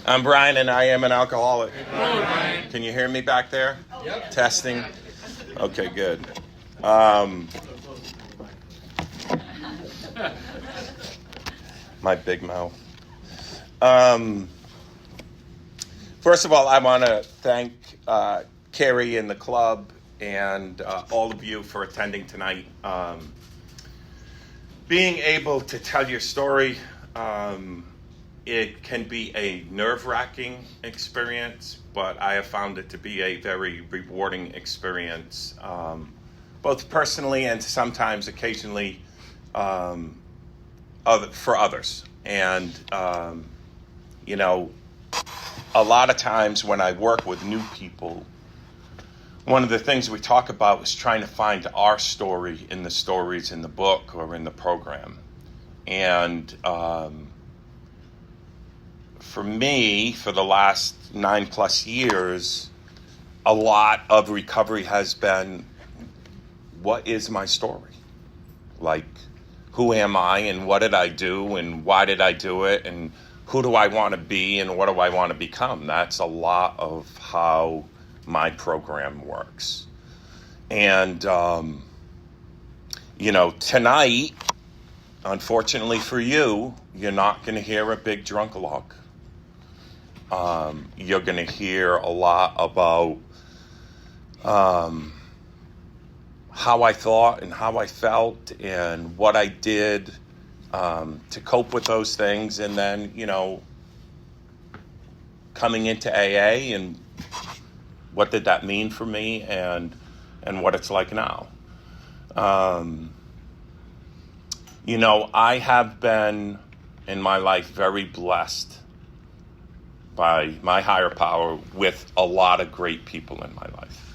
I'm Bryan, and I am an alcoholic. Hello, Bryan. Can you hear me back there? Yep. Testing. Okay, good. My big mouth. First of all, I want to thank Carrie and the club and all of you for attending tonight. Being able to tell your story, it can be a nerve-wracking experience, but I have found it to be a very rewarding experience, both personally and sometimes occasionally for others. And, a lot of times when I work with new people, one of the things we talk about is trying to find our story in the stories in the book or in the program. And for me, for the last 9+ years, a lot of recovery has been, what is my story? Like, who am I and what did I do and why did I do it and who do I want to be and what do I want to become? That's a lot of how my program works. And, tonight, unfortunately for you, you're not going to hear a big drunk-a-log. You're going to hear a lot about how I thought and how I felt and what I did to cope with those things. And then, coming into AA and what did that mean for me and what it's like now. I have been in my life very blessed by my higher power with a lot of great people in my life.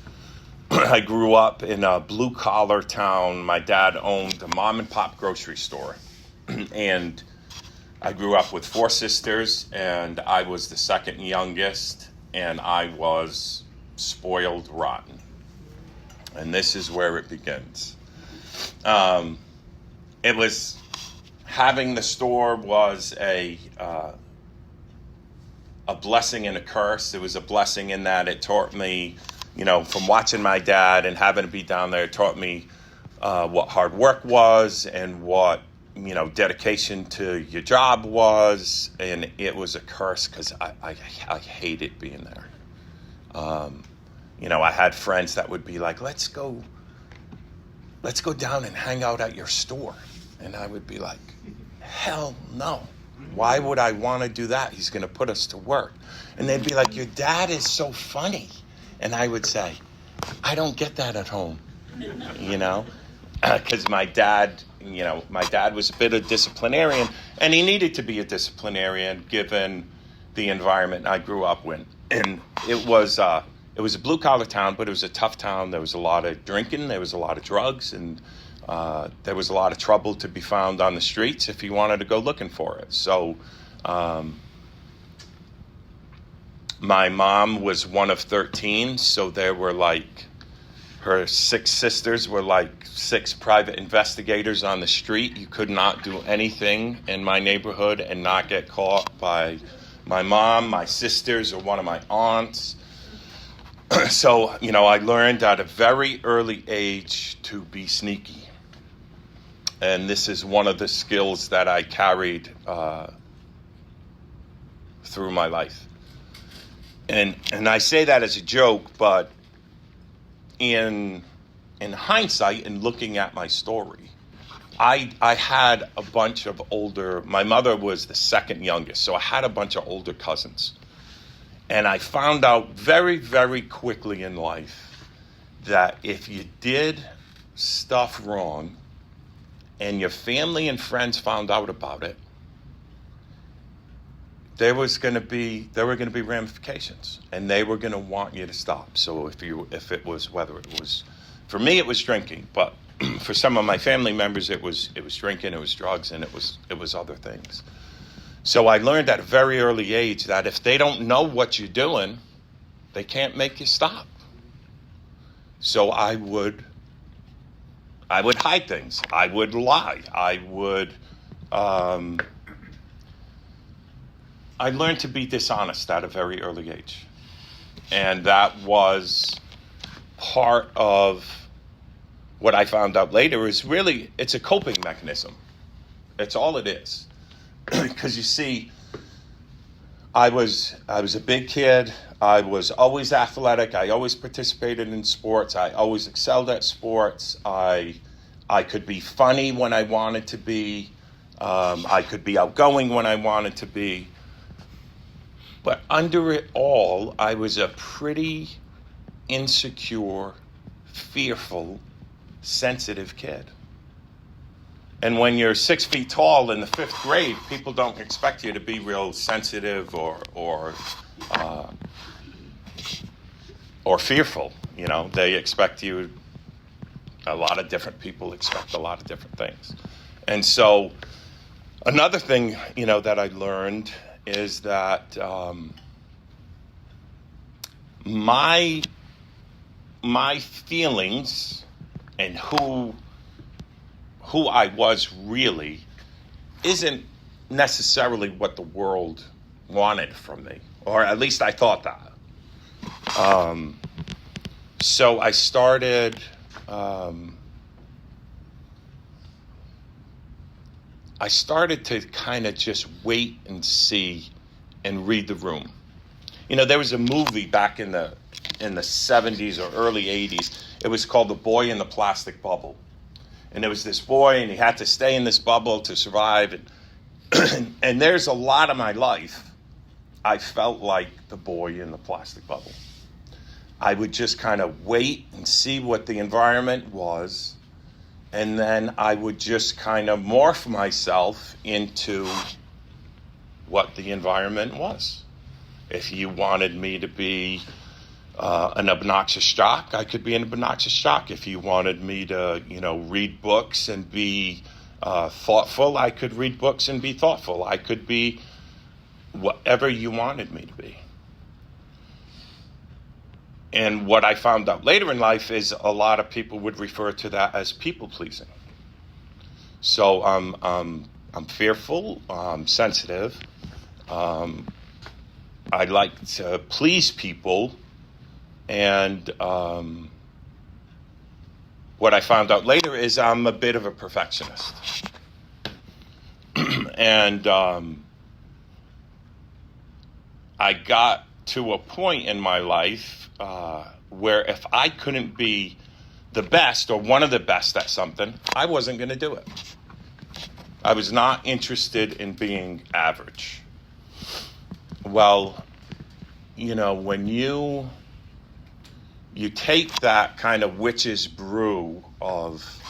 I grew up in a blue-collar town. My dad owned a mom-and-pop grocery store. And I grew up with 4 sisters, and I was the second youngest, and I was spoiled rotten. And this is where it begins. It was, having the store was a blessing and a curse. It was a blessing in that it taught me, from watching my dad and having to be down there, it taught me what hard work was and what, dedication to your job was. And it was a curse because I hated being there. I had friends that would be like, let's go down and hang out at your store. And I would be like, hell no. Why would I want to do that? He's going to put us to work. And they'd be like, your dad is so funny. And I would say, I don't get that at home, because my dad was a bit of a disciplinarian, and he needed to be a disciplinarian given the environment I grew up in. And it was a blue-collar town, but it was a tough town. There was a lot of drinking, there was a lot of drugs, and there was a lot of trouble to be found on the streets if you wanted to go looking for it. So my mom was one of 13, so there were her 6 sisters were 6 private investigators on the street. You could not do anything in my neighborhood and not get caught by my mom, my sisters, or one of my aunts. So, I learned at a very early age to be sneaky. And this is one of the skills that I carried through my life. And I say that as a joke, but in hindsight and looking at my story, I had a bunch of my mother was the second youngest, so I had a bunch of older cousins. And I found out very, very quickly in life that if you did stuff wrong and your family and friends found out about it, there were going to be ramifications, and they were going to want you to stop. So whether it was, for me it was drinking, but for some of my family members it was drinking, it was drugs, and it was other things. So I learned at a very early age that if they don't know what you're doing, they can't make you stop. So I would hide things. I would lie. I would I learned to be dishonest at a very early age. And that was part of what I found out later is really, it's a coping mechanism. It's all it is. Because you see, I was a big kid. I was always athletic. I always participated in sports. I always excelled at sports. I could be funny when I wanted to be. I could be outgoing when I wanted to be. But under it all, I was a pretty insecure, fearful, sensitive kid. And when you're 6 feet tall in the 5th grade, people don't expect you to be real sensitive or fearful. You know, they expect you. A lot of different people expect a lot of different things. And so, another thing, you know, that I learned is that my feelings and who I was really isn't necessarily what the world wanted from me, or at least I thought that. So I started to kind of just wait and see and read the room. You know, there was a movie back in the 70s or early 80s. It was called The Boy in the Plastic Bubble. And there was this boy, and he had to stay in this bubble to survive. And there's a lot of my life, I felt like the boy in the plastic bubble. I would just kind of wait and see what the environment was, and then I would just kind of morph myself into what the environment was. If you wanted me to be an obnoxious jock, I could be an obnoxious jock. If you wanted me to, you know, read books and be thoughtful, I could read books and be thoughtful. I could be whatever you wanted me to be. And what I found out later in life is a lot of people would refer to that as people pleasing. So I'm fearful, I'm sensitive. I like to please people. And what I found out later is I'm a bit of a perfectionist. And I got to a point in my life where if I couldn't be the best or one of the best at something, I wasn't going to do it. I was not interested in being average. Well, you know, when you take that kind of witch's brew of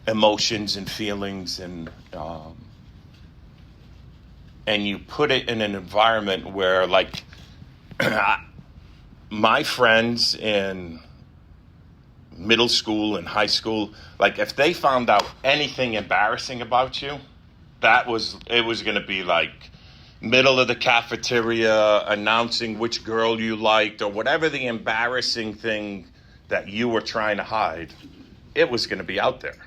emotions and feelings and you put it in an environment where, like, my friends in middle school and high school, like, if they found out anything embarrassing about you, it was going to be like middle of the cafeteria announcing which girl you liked or whatever the embarrassing thing that you were trying to hide, it was going to be out there.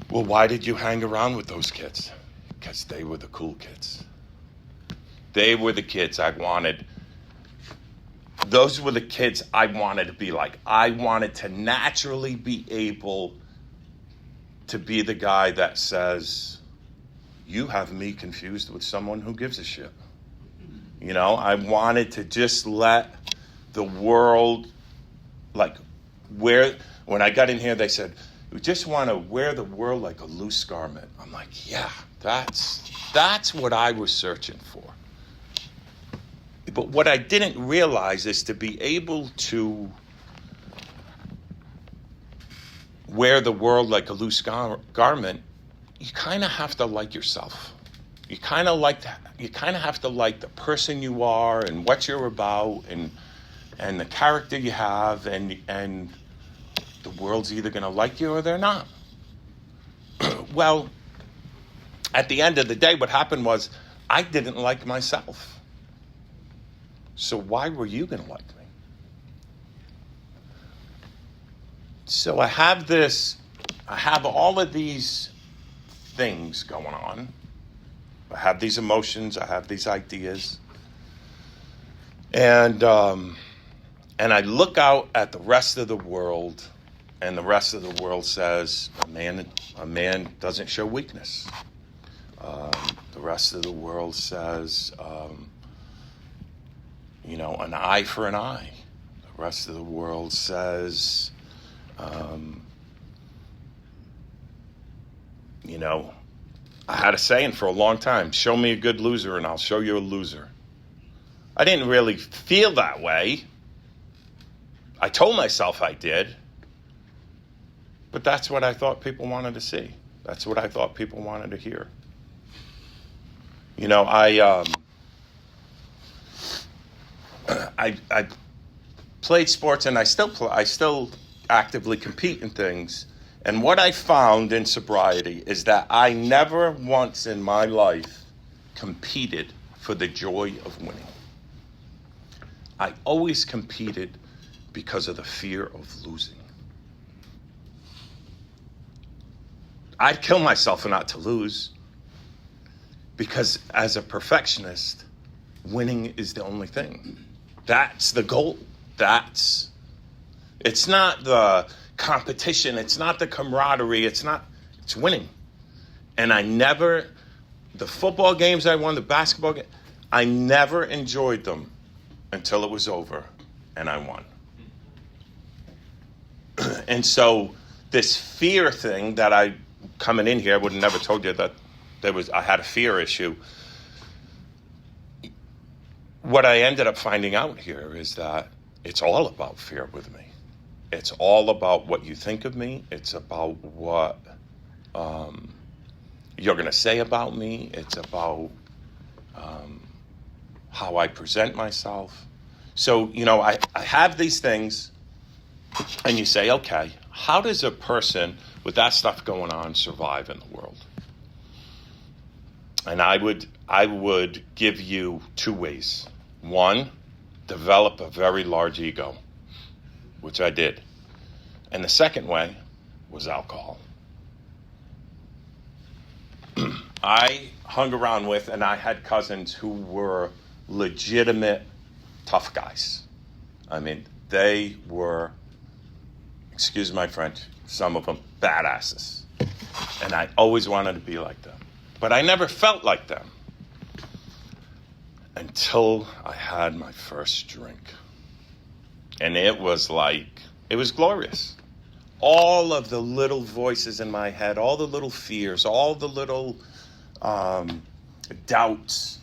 Well, why did you hang around with those kids? Because they were the cool kids. They were the kids I wanted. Those were the kids I wanted to be like. I wanted to naturally be able to be the guy that says, you have me confused with someone who gives a shit. You know, I wanted to just let the world, like, when I got in here, they said, we just want to wear the world like a loose garment. I'm like, yeah, that's what I was searching for. But what I didn't realize is to be able to wear the world like a loose garment, you kind of have to like yourself. You kind of have to like the person you are and what you're about and the character you have, and the world's either going to like you or they're not. Well, at the end of the day, what happened was I didn't like myself. So why were you going to like me? So I have all of these things going on. I have these emotions. I have these ideas. And I look out at the rest of the world, and the rest of the world says a man doesn't show weakness. The rest of the world says, an eye for an eye. The rest of the world says, I had a saying for a long time, show me a good loser and I'll show you a loser. I didn't really feel that way. I told myself I did. But that's what I thought people wanted to see. That's what I thought people wanted to hear. I played sports, and I still actively compete in things. And what I found in sobriety is that I never once in my life competed for the joy of winning. I always competed because of the fear of losing. I'd kill myself not to lose, because as a perfectionist, winning is the only thing. That's the goal. It's not the competition. It's not the camaraderie. It's winning. And the football games I won, the basketball game, I never enjoyed them until it was over and I won. And so this fear thing that coming in here, I would have never told you that I had a fear issue. What I ended up finding out here is that it's all about fear with me. It's all about what you think of me. It's about what you're going to say about me. It's about how I present myself. So, I have these things, and you say, okay, how does a person with that stuff going on survive in the world? And I would give you two ways. One, develop a very large ego, which I did. And the second way was alcohol. I hung around with, and I had cousins who were legitimate tough guys. I mean, they were, excuse my French, some of them badasses. And I always wanted to be like them. But I never felt like them until I had my first drink. And it was glorious. All of the little voices in my head, all the little fears, all the little doubts,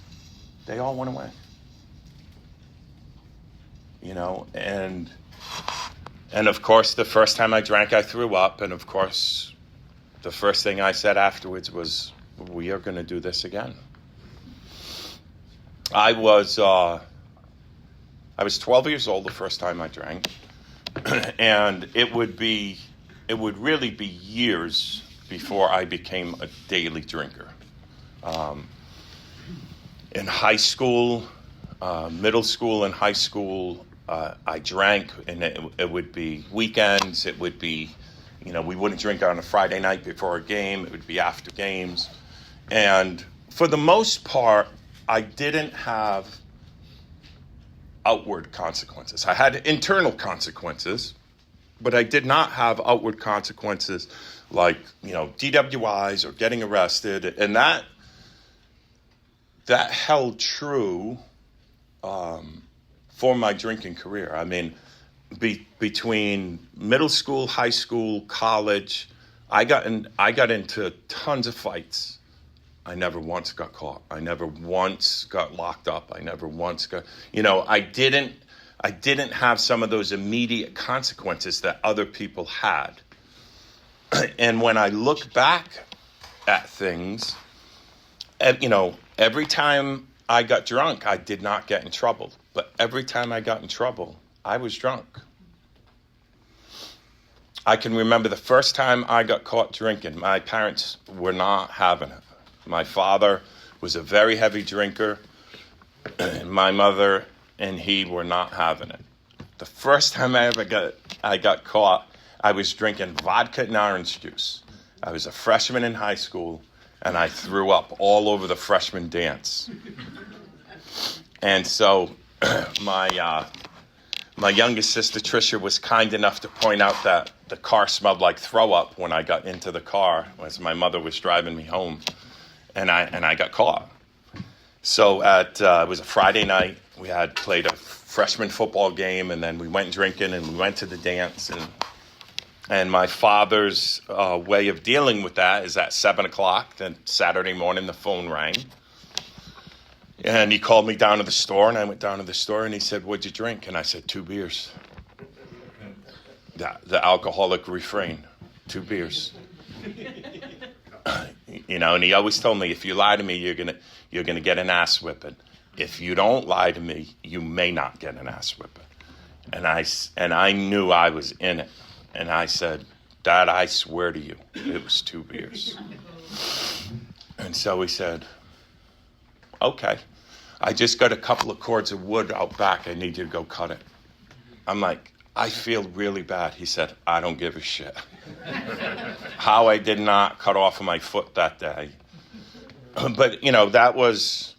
they all went away. And of course, the first time I drank, I threw up. And of course, the first thing I said afterwards was, we are going to do this again. I was 12 years old the first time I drank, and it would really be years before I became a daily drinker. In high school, middle school and high school, I drank, and it would be weekends. It would be, we wouldn't drink on a Friday night before a game. It would be after games. And for the most part, I didn't have outward consequences. I had internal consequences, but I did not have outward consequences like, DWIs or getting arrested. And that held true for my drinking career. I mean, between middle school, high school, college, I got into tons of fights. I never once got caught. I never once got locked up. I never once got, I didn't have some of those immediate consequences that other people had. And when I look back at things, every time I got drunk, I did not get in trouble. But every time I got in trouble, I was drunk. I can remember the first time I got caught drinking. My parents were not having it. My father was a very heavy drinker, and my mother and he were not having it. The first time I got caught, I was drinking vodka and orange juice. I was a freshman in high school, and I threw up all over the freshman dance. And so my youngest sister, Tricia, was kind enough to point out that the car smelled like throw up when I got into the car as my mother was driving me home, and I got caught. So it was a Friday night. We had played a freshman football game, and then we went drinking, and we went to the dance. And my father's way of dealing with that is at 7 o'clock, then Saturday morning, the phone rang. And he called me down to the store, and I went down to the store, and he said, "What'd you drink?" And I said, 2 beers. The alcoholic refrain, 2 beers. And he always told me, if you lie to me, you're gonna get an ass whipping. If you don't lie to me, you may not get an ass whipping. And I knew I was in it. And I said, "Dad, I swear to you, it was 2 beers." And so he said, "Okay, I just got a couple of cords of wood out back. I need you to go cut it." I'm like, "I feel really bad." He said, "I don't give a shit." How I did not cut off my foot that day. But, that was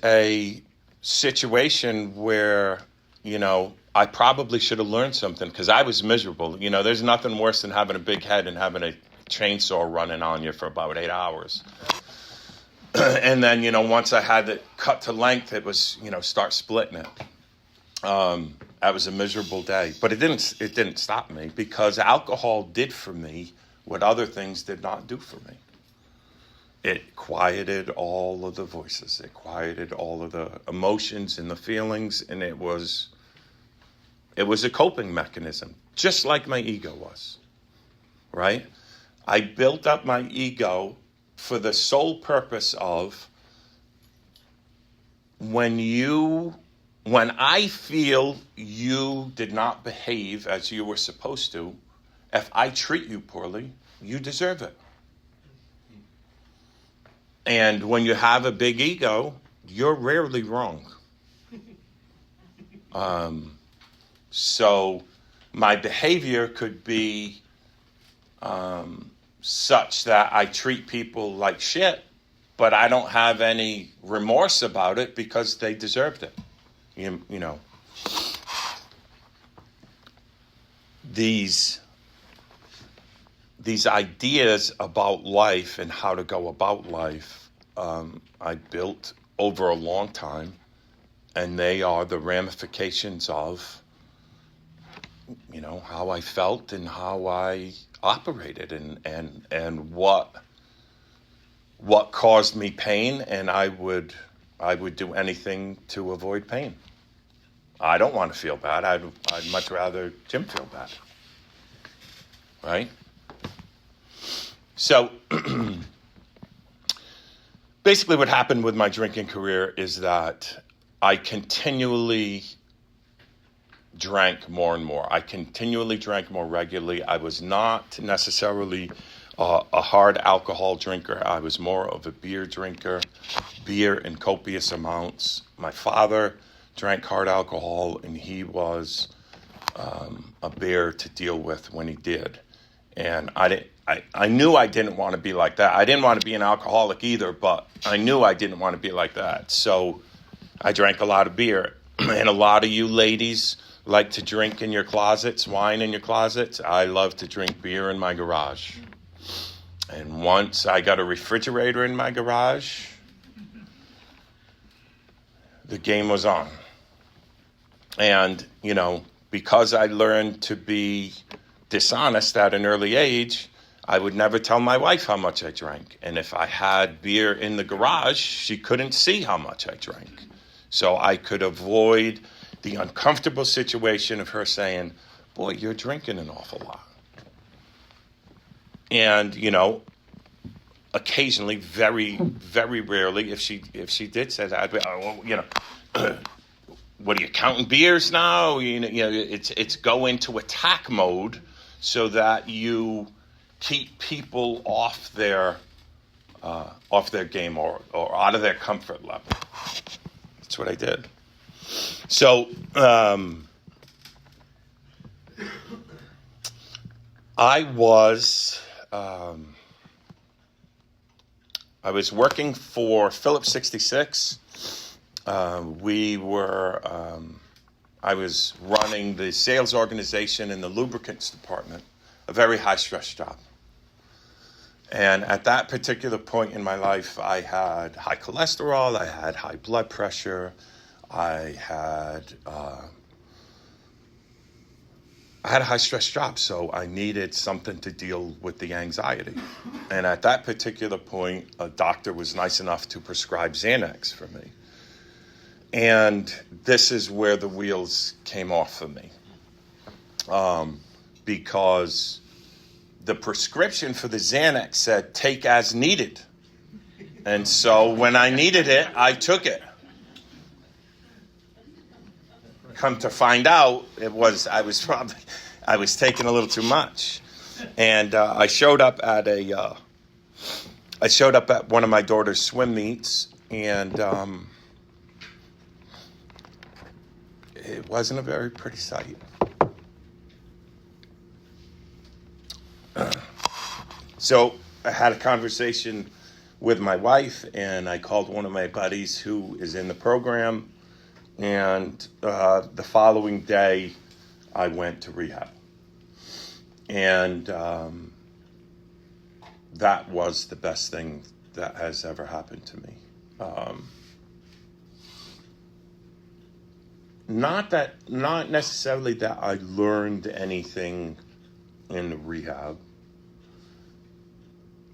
a situation where, I probably should have learned something because I was miserable. There's nothing worse than having a big head and having a chainsaw running on you for about 8 hours. And then, once I had it cut to length, it was, start splitting it. That was a miserable day, but it didn't stop me because alcohol did for me what other things did not do for me. It quieted all of the voices. It quieted all of the emotions and the feelings, and it was a coping mechanism, just like my ego was, right? I built up my ego for the sole purpose of when I feel you did not behave as you were supposed to, if I treat you poorly, you deserve it. And when you have a big ego, you're rarely wrong. So my behavior could be such that I treat people like shit, but I don't have any remorse about it because they deserved it. These ideas about life and how to go about life, I built over a long time, and they are the ramifications of, how I felt and how I operated and what caused me pain, and I would do anything to avoid pain. I don't want to feel bad. I'd much rather Jim feel bad. Right? So basically what happened with my drinking career is that I continually drank more and more. I continually drank more regularly. I was not necessarily a hard alcohol drinker. I was more of a beer drinker, beer in copious amounts. My father drank hard alcohol, and he was a bear to deal with when he did. And I knew I didn't want to be like that. I didn't want to be an alcoholic either, but I knew I didn't want to be like that. So I drank a lot of beer. And a lot of you ladies like to drink in your closets, wine in your closets. I love to drink beer in my garage. And once I got a refrigerator in my garage, the game was on. And, because I learned to be dishonest at an early age, I would never tell my wife how much I drank. And if I had beer in the garage, she couldn't see how much I drank. So I could avoid the uncomfortable situation of her saying, "Boy, you're drinking an awful lot." And, occasionally, very, very rarely, if she did say that, I'd be, "Oh, well, what are you counting beers now?" It's go into attack mode so that you keep people off their game or out of their comfort level. That's what I did. So I was working for Phillips 66. I was running the sales organization in the lubricants department, a very high-stress job. And at that particular point in my life, I had high cholesterol, I had high blood pressure, I had a high-stress job, so I needed something to deal with the anxiety. And at that particular point, a doctor was nice enough to prescribe Xanax for me. And this is where the wheels came off for me. Because the prescription for the Xanax said, take as needed. And so when I needed it, I took it. Come to find out, I was taking a little too much. And I showed up at one of my daughter's swim meets, and it wasn't a very pretty sight. So I had a conversation with my wife, and I called one of my buddies who is in the program, and the following day I went to rehab. And that was the best thing that has ever happened to me. Not necessarily that I learned anything in rehab,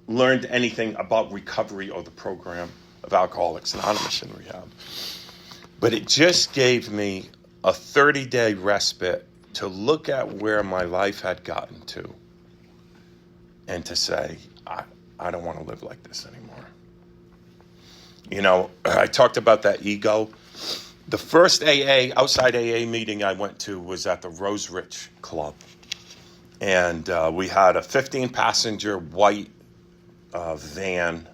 learned anything about recovery or the program of Alcoholics Anonymous in rehab, but it just gave me a 30-day respite to look at where my life had gotten to and to say, I don't want to live like this anymore. You know, I talked about that ego. The first outside AA meeting I went to was at the Rose Rich Club. And we had a 15-passenger white van.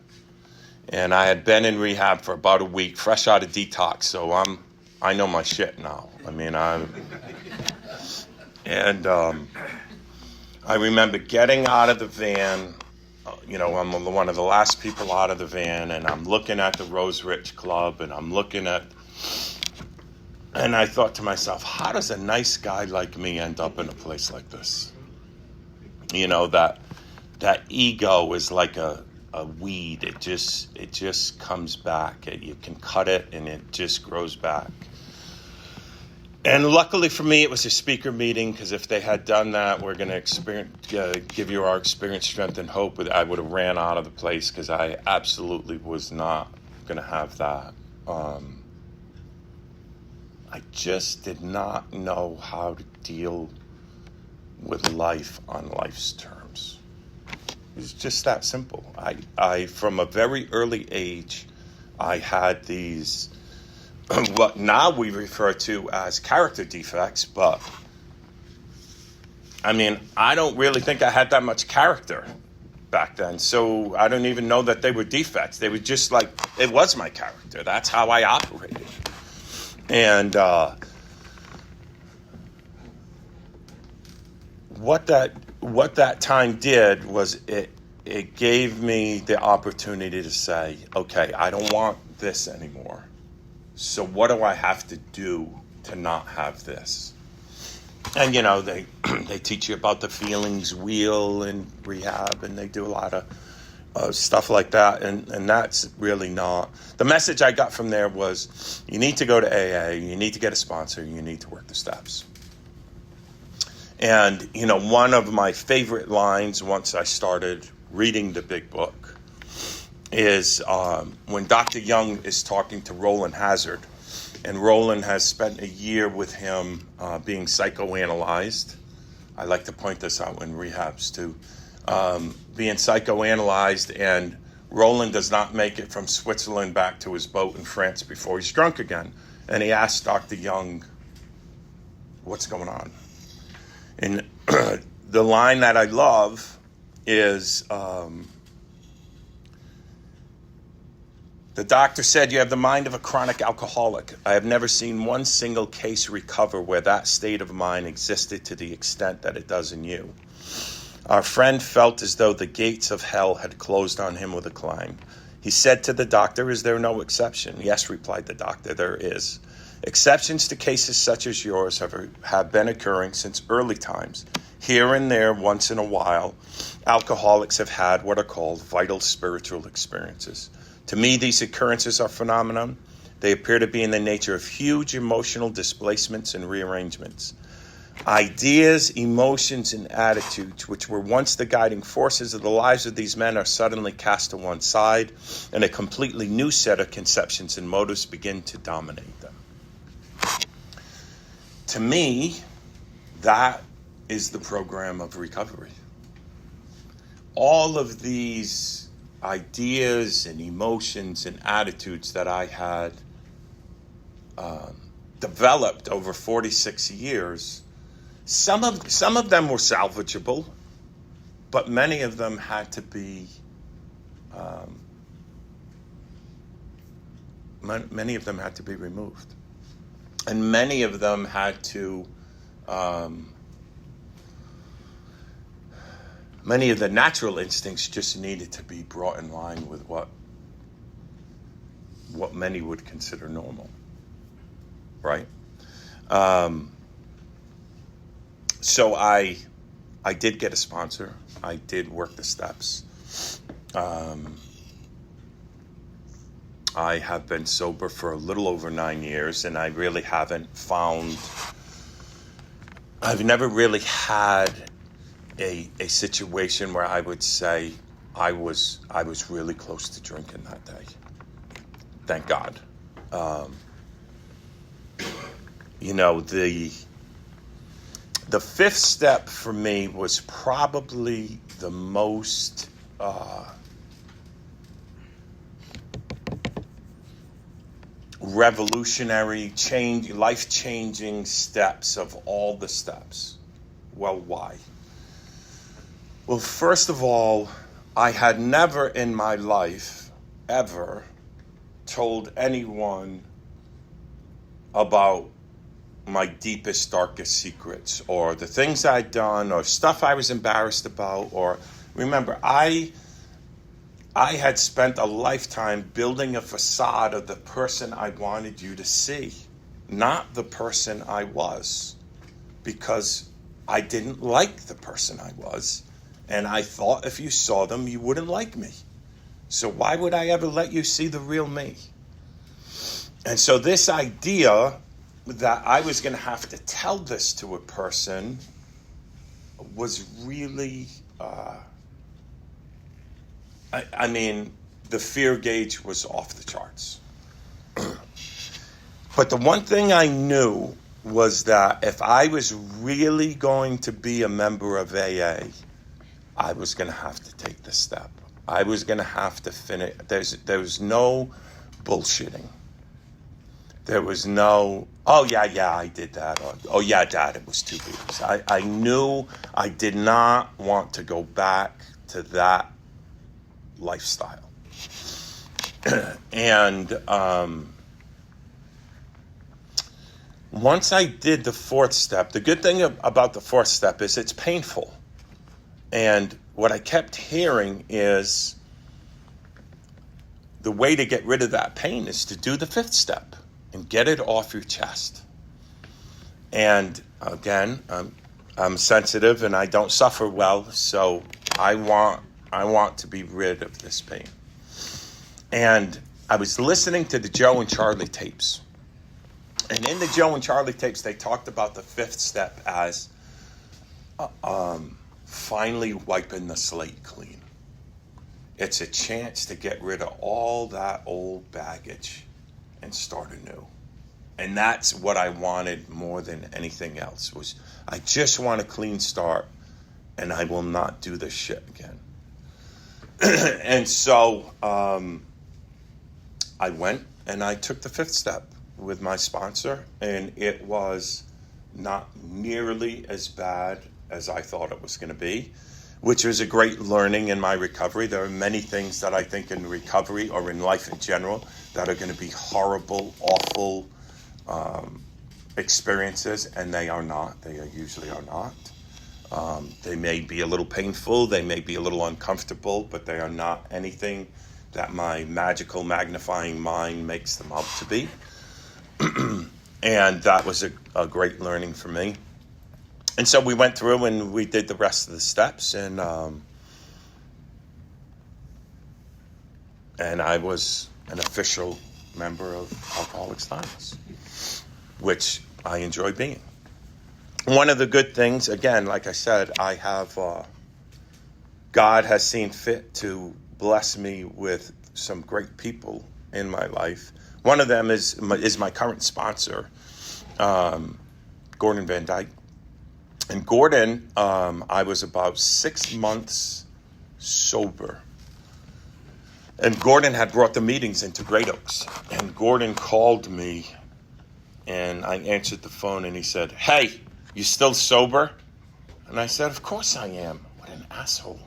And I had been in rehab for about a week, fresh out of detox. So I know my shit now. I mean, I remember getting out of the van. I'm one of the last people out of the van, and I'm looking at the Rose Rich Club, and and I thought to myself, how does a nice guy like me end up in a place like this? You know, that ego is like a weed. It just comes back. You can cut it, and it just grows back. And luckily for me, it was a speaker meeting, because if they had done that, we're going to give you our experience, strength, and hope, I would have ran out of the place, because I absolutely was not going to have that. I just did not know how to deal with life on life's terms. It's just that simple. I from a very early age, I had these, what now we refer to as character defects, but I mean, I don't really think I had that much character back then, so I don't even know that they were defects. They were just like, it was my character. That's how I operated. And what that time did was it gave me the opportunity to say, okay, I don't want this anymore. So what do I have to do to not have this? And they teach you about the feelings wheel in rehab, and they do a lot of stuff like that, and that's really not. The message I got from there was, you need to go to AA, you need to get a sponsor, you need to work the steps. And, one of my favorite lines once I started reading the big book is when Dr. Young is talking to Roland Hazard, and Roland has spent a year with him being psychoanalyzed. I like to point this out in rehabs too. Being psychoanalyzed, and Roland does not make it from Switzerland back to his boat in France before he's drunk again. And he asks Dr. Young, what's going on? And the line that I love is, the doctor said, you have the mind of a chronic alcoholic. I have never seen one single case recover where that state of mind existed to the extent that it does in you. Our friend felt as though the gates of hell had closed on him with a clang. He said to the doctor, "Is there no exception?" "Yes," replied the doctor, "there is. Exceptions to cases such as yours have been occurring since early times. Here and there, once in a while, alcoholics have had what are called vital spiritual experiences. To me, these occurrences are phenomenon. They appear to be in the nature of huge emotional displacements and rearrangements. Ideas, emotions, and attitudes, which were once the guiding forces of the lives of these men, are suddenly cast to one side, and a completely new set of conceptions and motives begin to dominate them." To me, that is the program of recovery. All of these ideas and emotions and attitudes that I had developed over 46 years, some of them were salvageable, but many of them had to be removed, and many of them had to. Many of the natural instincts just needed to be brought in line with what many would consider normal, right? So I did get a sponsor. I did work the steps. I have been sober for a little over 9 years, and I really I've never really had a situation where I would say I was really close to drinking that day. Thank God. The fifth step for me was probably the most revolutionary, life-changing steps of all the steps. Well, why? Well, first of all, I had never in my life ever told anyone about my deepest, darkest secrets, or the things I'd done, or stuff I was embarrassed about. Or remember, I had spent a lifetime building a facade of the person I wanted you to see, not the person I was, because I didn't like the person I was, and I thought if you saw them, you wouldn't like me. So why would I ever let you see the real me? And so this idea that I was going to have to tell this to a person was really, the fear gauge was off the charts. But the one thing I knew was that if I was really going to be a member of AA, I was going to have to take this step. I was going to have to finish. There was no bullshitting. There was no, "Oh, yeah, I did that." Or, "Oh, yeah, Dad, it was 2 beers." I knew I did not want to go back to that lifestyle. And once I did the fourth step, the good thing about the fourth step is it's painful. And what I kept hearing is the way to get rid of that pain is to do the fifth step and get it off your chest. And again, I'm sensitive and I don't suffer well, so I want to be rid of this pain. And I was listening to the Joe and Charlie tapes. And in the Joe and Charlie tapes, they talked about the fifth step as finally wiping the slate clean. It's a chance to get rid of all that old baggage and start anew. And that's what I wanted more than anything else, was I just want a clean start and I will not do this shit again. And so I went and I took the fifth step with my sponsor, and it was not nearly as bad as I thought it was going to be, which was a great learning in my recovery. There are many things that I think in recovery or in life in general that are going to be horrible, awful experiences, and they are not. They usually are not. They may be a little painful, they may be a little uncomfortable, but they are not anything that my magical magnifying mind makes them out to be. And that was a great learning for me. And so we went through and we did the rest of the steps, and I was an official member of Alcoholics Anonymous, which I enjoy being. One of the good things, again, like I said, I have, God has seen fit to bless me with some great people in my life. One of them is my current sponsor, Gordon Van Dyke. And Gordon, I was about 6 months sober. And Gordon had brought the meetings into Great Oaks. And Gordon called me, and I answered the phone, and he said, "Hey, you still sober?" And I said, "Of course I am." What an asshole.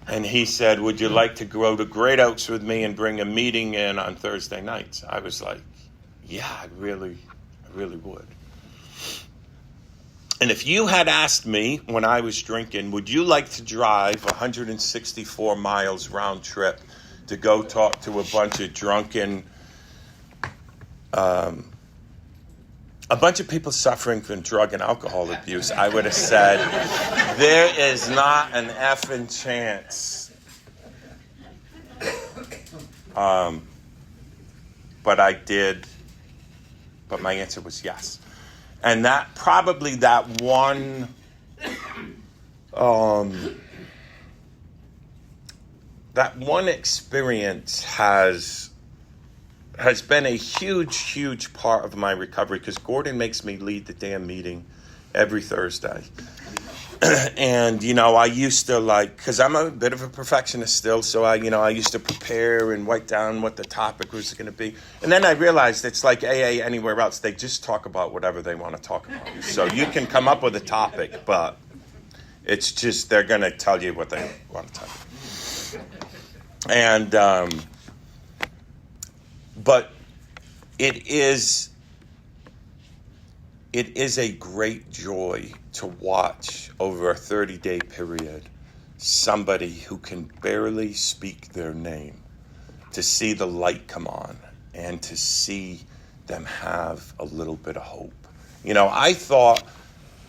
And he said, "Would you like to go to Great Oaks with me and bring a meeting in on Thursday nights?" I was like, "Yeah, I really would." And if you had asked me when I was drinking, would you like to drive 164 miles round trip to go talk to a bunch of drunken, a bunch of people suffering from drug and alcohol abuse, I would have said, there is not an effing chance. But I did, but my answer was yes. And that probably that one experience has been a huge part of my recovery, because Gordon makes me lead the damn meeting every Thursday. And, I used to because I'm a bit of a perfectionist still, so I used to prepare and write down what the topic was going to be. And then I realized it's like AA anywhere else. They just talk about whatever they want to talk about. So you can come up with a topic, but it's just they're going to tell you what they want to tell you. And, but it is a great joy to watch over a 30-day period somebody who can barely speak their name, to see the light come on and to see them have a little bit of hope. I thought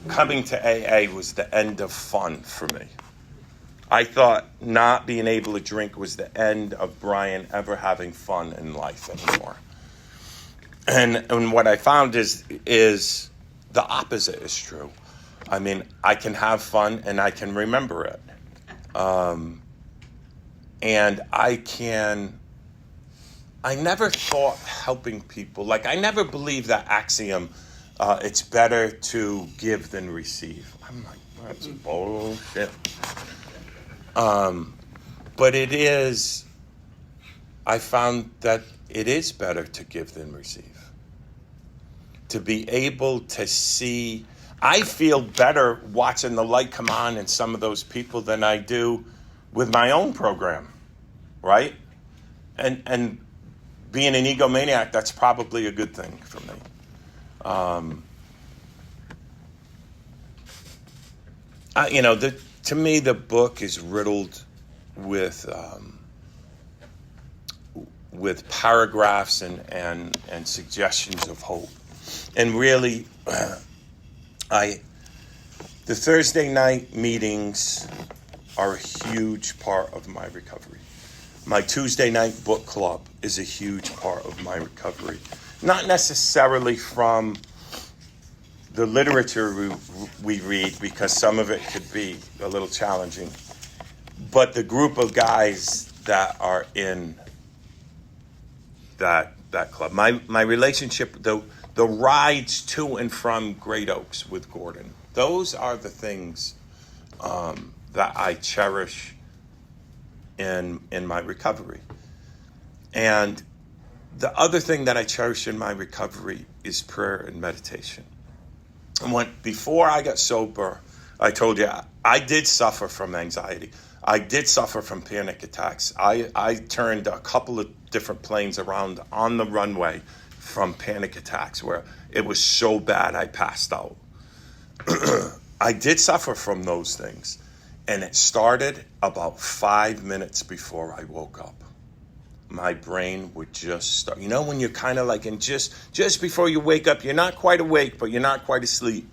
coming to AA was the end of fun for me. I thought not being able to drink was the end of Bryan ever having fun in life anymore. And what I found is the opposite is true. I mean, I can have fun and I can remember it. And I never thought helping people, I never believed that axiom, it's better to give than receive. I'm like, that's bullshit. But I found that it is better to give than receive. To be able to see, I feel better watching the light come on in some of those people than I do with my own program, right? And being an egomaniac, that's probably a good thing for me. To me, the book is riddled with paragraphs and suggestions of hope. And really, the Thursday night meetings are a huge part of my recovery. My Tuesday night book club is a huge part of my recovery. Not necessarily from the literature we read, because some of it could be a little challenging, but the group of guys that are in that club. My relationship, the rides to and from Great Oaks with Gordon, those are the things that I cherish in my recovery. And the other thing that I cherish in my recovery is prayer and meditation. And before I got sober, I told you, I did suffer from anxiety. I did suffer from panic attacks. I turned a couple of different planes around on the runway from panic attacks where it was so bad I passed out. I did suffer from those things. And it started about 5 minutes before I woke up. My brain would just start. You know, when you're kind of like, and just before you wake up, you're not quite awake, but you're not quite asleep.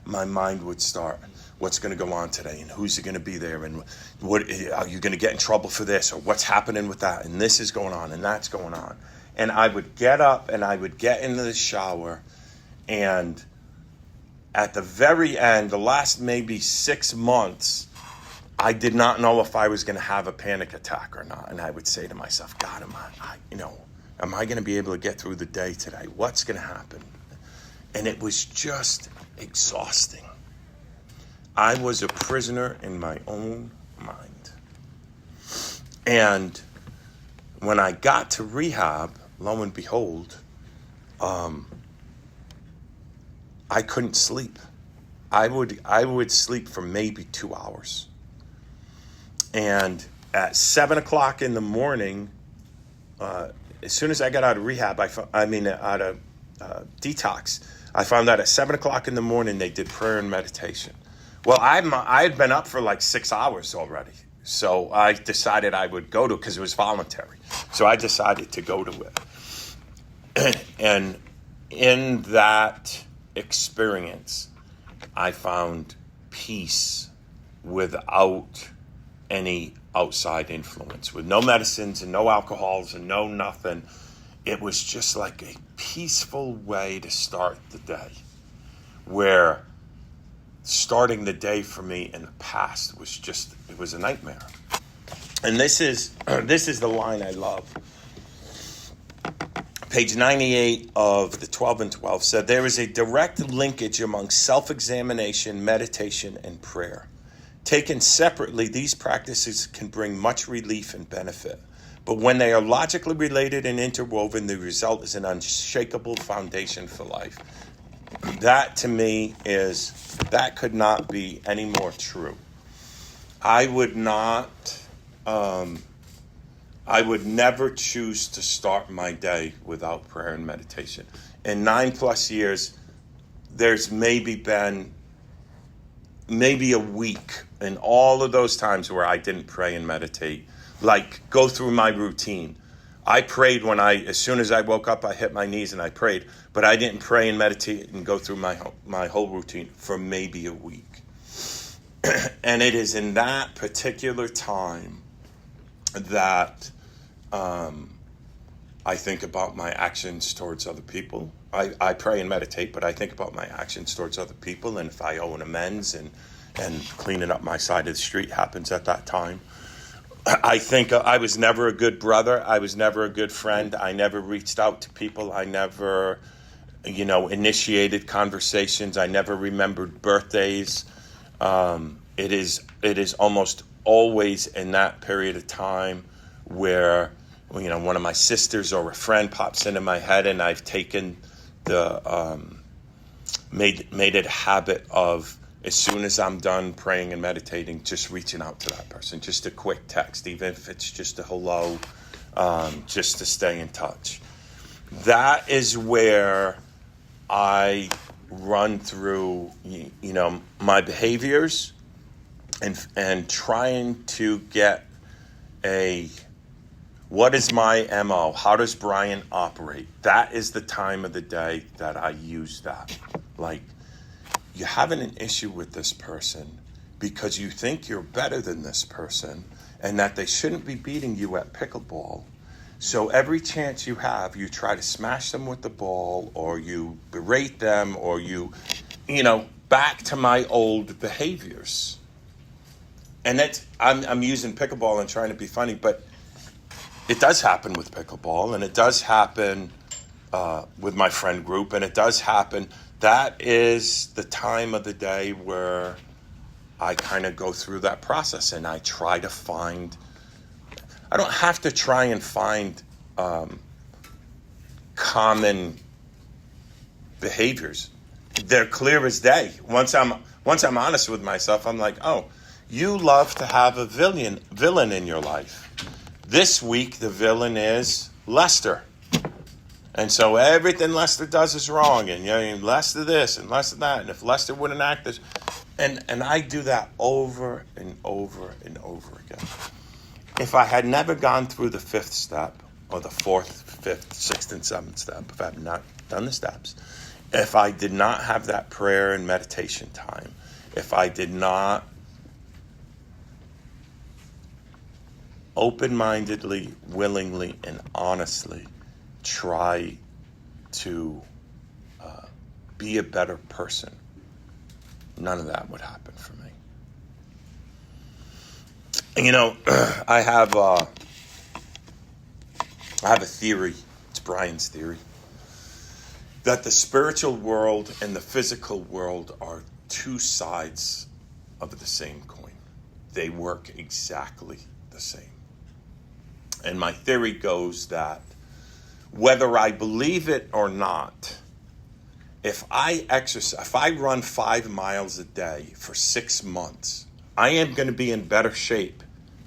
My mind would start. What's going to go on today, and who's going to be there, and what are you going to get in trouble for this, or what's happening with that, and this is going on, and that's going on. And I would get up, and I would get into the shower, and at the very end, the last maybe 6 months, I did not know if I was going to have a panic attack or not. And I would say to myself, God, am I going to be able to get through the day today? What's going to happen? And it was just exhausting. I was a prisoner in my own mind. And when I got to rehab, lo and behold, I couldn't sleep. I would sleep for maybe 2 hours. And at 7 o'clock in the morning, as soon as I got out of rehab, out of detox, I found out at 7 o'clock in the morning they did prayer and meditation. Well, I had been up for like 6 hours already. So I decided I would go to it because it was voluntary. So I decided to go to it. And in that experience, I found peace without any outside influence, with no medicines and no alcohols and no nothing. It was just like a peaceful way to start the day, where starting the day for me in the past was it was a nightmare. And this is the line I love. Page 98 of the 12 and 12 said, there is a direct linkage among self-examination, meditation, and prayer. Taken separately, these practices can bring much relief and benefit. But when they are logically related and interwoven, the result is an unshakable foundation for life. That, to me, that could not be any more true. I would never choose to start my day without prayer and meditation. In 9+ years, there's maybe been a week in all of those times where I didn't pray and meditate, like go through my routine. I prayed as soon as I woke up, I hit my knees and I prayed, but I didn't pray and meditate and go through my whole routine for maybe a week. And it is in that particular time that I think about my actions towards other people. I pray and meditate, but I think about my actions towards other people, and if I owe an amends and cleaning up my side of the street happens at that time. I think I was never a good brother. I was never a good friend. I never reached out to people. I never, initiated conversations. I never remembered birthdays. It is almost always in that period of time where, one of my sisters or a friend pops into my head, and I've taken made it a habit of, as soon as I'm done praying and meditating, just reaching out to that person, just a quick text, even if it's just a hello, just to stay in touch. That is where I run through, my behaviors and trying to get what is my MO? How does Bryan operate? That is the time of the day that I use that. Like, you're having an issue with this person because you think you're better than this person and that they shouldn't be beating you at pickleball. So every chance you have, you try to smash them with the ball, or you berate them, or back to my old behaviors. And I'm using pickleball and trying to be funny, but it does happen with pickleball, and it does happen with my friend group, and it does happen. That is the time of the day where I kind of go through that process, and I try to find. I don't have to try and find common behaviors. They're clear as day. Once I'm honest with myself, I'm like, oh, you love to have a villain in your life. This week, the villain is Lester. And so everything Lester does is wrong. And less of this and less of that. And if Lester wouldn't act this, And I do that over and over and over again. If I had never gone through the fifth step, or the fourth, fifth, sixth, and seventh step, if I had not done the steps, if I did not have that prayer and meditation time, if I did not open-mindedly, willingly, and honestly try to be a better person, none of that would happen for me. You know, I have a theory. It's Bryan's theory that the spiritual world and the physical world are two sides of the same coin. They work exactly the same. And my theory goes that whether I believe it or not, if I run 5 miles a day for 6 months, I am going to be in better shape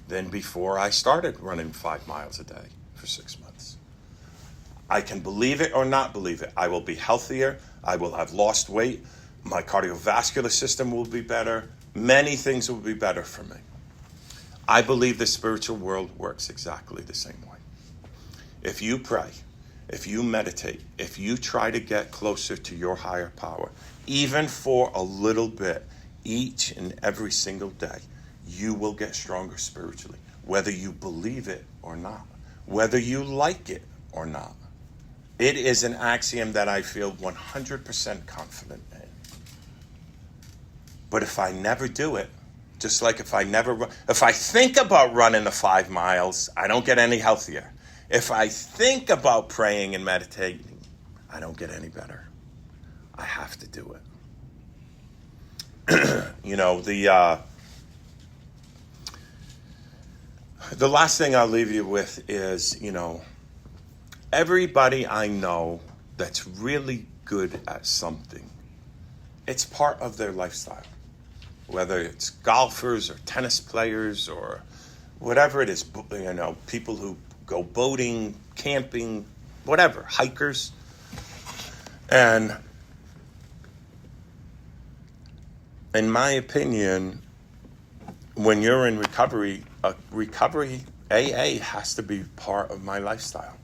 than before I started running 5 miles a day for 6 months. I can believe it or not believe it. I will be healthier. I will have lost weight. My cardiovascular system will be better. Many things will be better for me. I believe the spiritual world works exactly the same way. If you pray, if you meditate, if you try to get closer to your higher power, even for a little bit, each and every single day, you will get stronger spiritually, whether you believe it or not, whether you like it or not. It is an axiom that I feel 100% confident in. But if I never do it, just like if I think about running the 5 miles, I don't get any healthier. If I think about praying and meditating, I don't get any better. I have to do it. You know, the last thing I'll leave you with is, you know, everybody I know that's really good at something, it's part of their lifestyle. Whether it's golfers or tennis players or whatever it is, you know, people who go boating, camping, whatever, hikers. And in my opinion, when you're in recovery, AA has to be part of my lifestyle.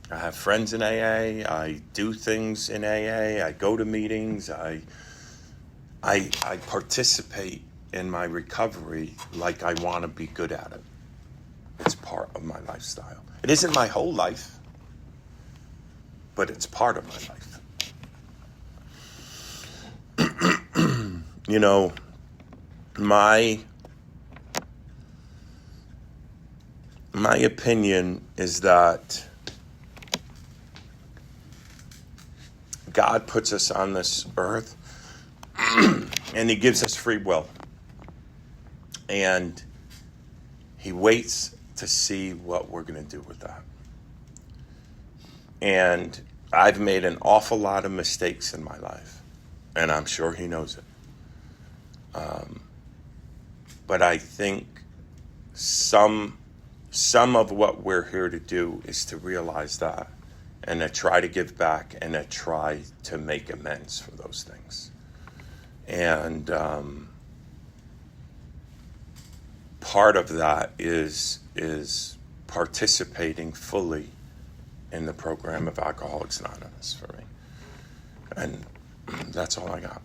I have friends in AA. I do things in AA. I go to meetings. I participate in my recovery like I want to be good at it. It's part of my lifestyle. It isn't my whole life, but it's part of my life. You know, my opinion is that God puts us on this earth and he gives us free will. And he waits to see what we're going to do with that. And I've made an awful lot of mistakes in my life, and I'm sure he knows it. But I think some of what we're here to do is to realize that and to try to give back and to try to make amends for those things. And part of that is participating fully in the program of Alcoholics Anonymous for me. And that's all I got.